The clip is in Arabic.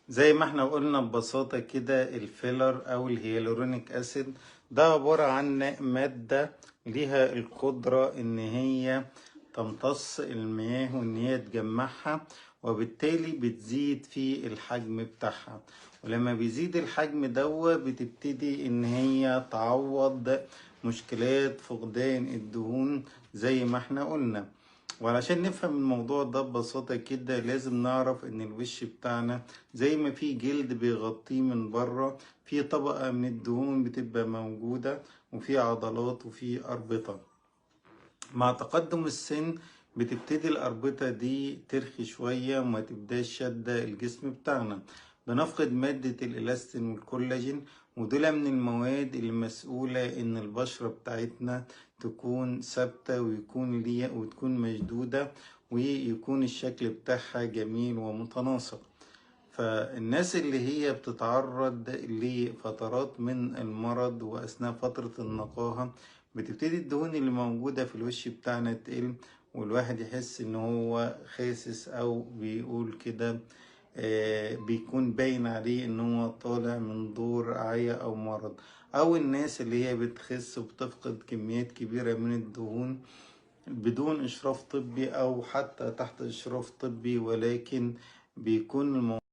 زي ما احنا قلنا ببساطة كده الفيلر او الهيالورونيك اسيد ده عبارة عن مادة ليها القدرة ان هي تمتص المياه وان هي تجمعها، وبالتالي بتزيد في الحجم بتاعها. ولما بيزيد الحجم بتبتدي ان هي تعوض مشكلات فقدان الدهون زي ما احنا قلنا. وعلشان نفهم الموضوع ده ببساطة كده لازم نعرف ان الوش بتاعنا زي ما في جلد بيغطيه من بره، في طبقة من الدهون بتبقى موجودة، وفي عضلات وفي أربطة. مع تقدم السن بتبتدي الأربطة دي ترخي شوية وما تبداش شادة الجسم بتاعنا. بنفقد مادة الإلاستين والكولاجين، ودول من المواد اللي مسؤولة إن البشرة بتاعتنا تكون ثابتة وتكون مشدودة، ويكون الشكل بتاعها جميل ومتناسق. فالناس اللي هي بتتعرض لفترات من المرض وأثناء فترة النقاهة بتبتدي الدهون اللي موجودة في الوش بتاعنا تقل، والواحد يحس ان هو خاسس او بيقول كده بيكون باين عليه ان هو طالع من دور رعاية او مرض. او الناس اللي هي بتخس وبتفقد كميات كبيرة من الدهون بدون اشراف طبي او حتى تحت اشراف طبي، ولكن بيكون الموضوع